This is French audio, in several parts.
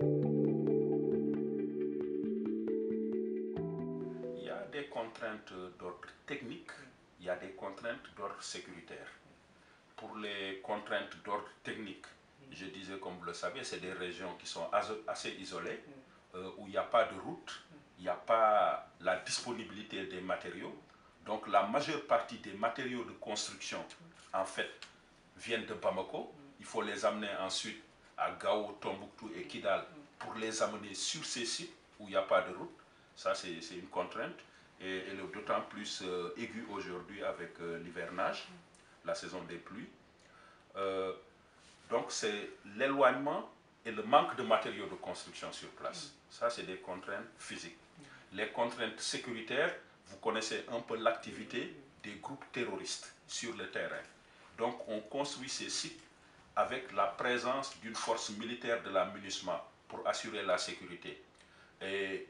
Il y a des contraintes d'ordre technique, il y a des contraintes d'ordre sécuritaire. Pour les contraintes d'ordre technique, je disais, comme vous le savez, c'est des régions qui sont assez isolées, où il n'y a pas de route, il n'y a pas la disponibilité des matériaux. Donc la majeure partie des matériaux de construction, en fait, viennent de Bamako. Il faut les amener ensuite à Gao, Tombouctou et Kidal pour les amener sur ces sites où il n'y a pas de route. Ça, c'est une contrainte. Et elle est d'autant plus aiguë aujourd'hui avec l'hivernage, la saison des pluies. Donc, c'est l'éloignement et le manque de matériaux de construction sur place. Ça, c'est des contraintes physiques. Les contraintes sécuritaires, vous connaissez un peu l'activité des groupes terroristes sur le terrain. Donc, on construit ces sites avec la présence d'une force militaire de la MINUSMA pour assurer la sécurité. Et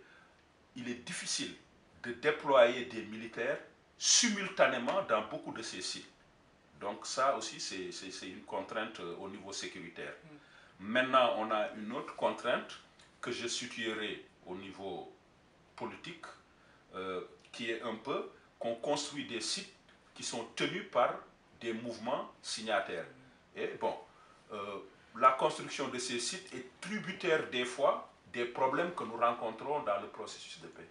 il est difficile de déployer des militaires simultanément dans beaucoup de ces sites. Donc ça aussi, c'est une contrainte au niveau sécuritaire. Maintenant, on a une autre contrainte que je situerai au niveau politique, qui est un peu qu'on construit des sites qui sont tenus par des mouvements signataires. Et bon, la construction de ces sites est tributaire des fois des problèmes que nous rencontrons dans le processus de paix.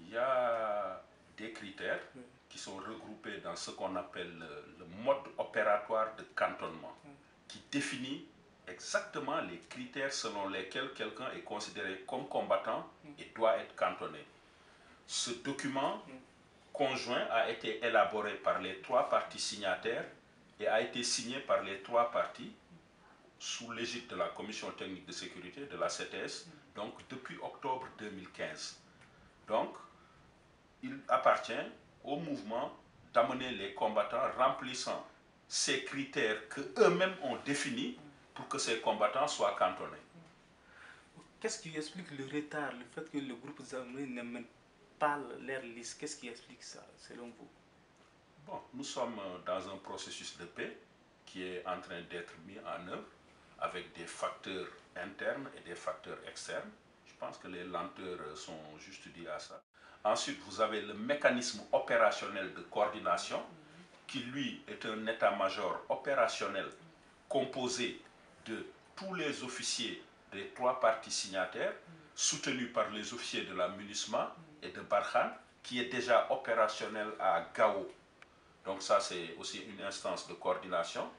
Il y a des critères qui sont regroupés dans ce qu'on appelle le mode opératoire de cantonnement, qui définit exactement les critères selon lesquels quelqu'un est considéré comme combattant et doit être cantonné. Ce document conjoint a été élaboré par les 3 parties signataires et a été signé par les 3 parties sous l'égide de la Commission technique de sécurité, de la CTS, donc depuis octobre 2015. Donc, il appartient au mouvement d'amener les combattants remplissant ces critères qu'eux-mêmes ont définis pour que ces combattants soient cantonnés. Qu'est-ce qui explique le retard, le fait que le groupe armé ne mène pas leur liste? Qu'est-ce qui explique ça, selon vous? Bon, nous sommes dans un processus de paix qui est en train d'être mis en œuvre avec des facteurs internes et des facteurs externes. Je pense que les lenteurs sont juste dues à ça. Ensuite, vous avez le mécanisme opérationnel de coordination qui, lui, est un état-major opérationnel composé de tous les officiers des 3 parties signataires, soutenus par les officiers de la MINUSMA et de Barkhane, qui est déjà opérationnel à Gao. Donc ça, c'est aussi une instance de coordination.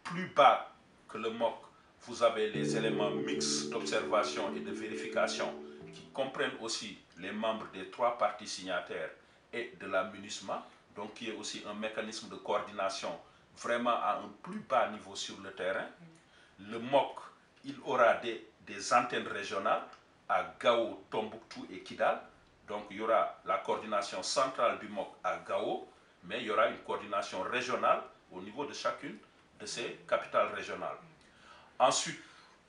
Plus bas que le MOC, vous avez les éléments mixtes d'observation et de vérification qui comprennent aussi les membres des 3 parties signataires et de la MINUSMA, donc qui est aussi un mécanisme de coordination vraiment à un plus bas niveau sur le terrain. Le MOC, il aura des antennes régionales à Gao, Tombouctou et Kidal. Donc il y aura la coordination centrale du MOC à Gao, mais il y aura une coordination régionale au niveau de chacune de ces capitales régionales. Ensuite,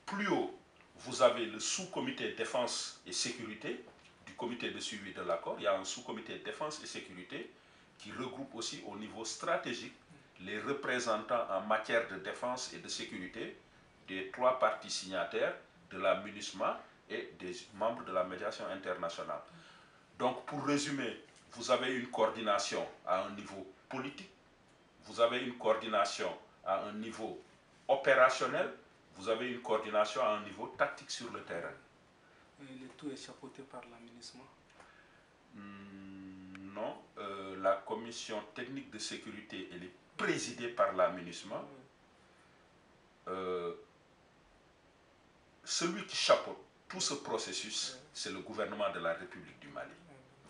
plus haut, vous avez le sous-comité défense et sécurité du comité de suivi de l'accord. Il y a un sous-comité défense et sécurité qui regroupe aussi au niveau stratégique les représentants en matière de défense et de sécurité des 3 parties signataires de la MINUSMA et des membres de la médiation internationale. Donc, pour résumer, vous avez une coordination à un niveau politique, vous avez une coordination à un niveau opérationnel, vous avez une coordination à un niveau tactique sur le terrain. Et le tout est chapeauté par la MINUSMA? Non, la commission technique de sécurité, elle est présidée par la MINUSMA. Celui qui chapeaute tout ce processus, c'est le gouvernement de la République du Mali.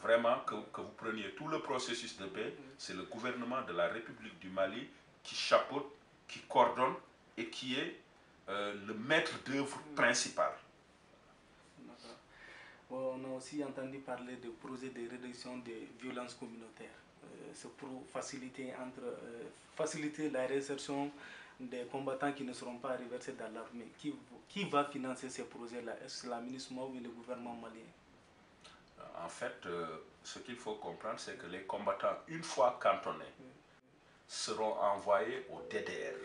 Vraiment, que vous preniez tout le processus de paix, c'est le gouvernement de la République du Mali qui chapeaute, qui coordonne et qui est le maître d'œuvre principal. On a aussi entendu parler de projets de réduction des violences communautaires. C'est pour faciliter la réinsertion des combattants qui ne seront pas reversés dans l'armée. Qui va financer ces projets-là? Est-ce que la MINUSMA ou le gouvernement malien? En fait, ce qu'il faut comprendre, c'est que les combattants, une fois cantonnés, seront envoyés au DDR.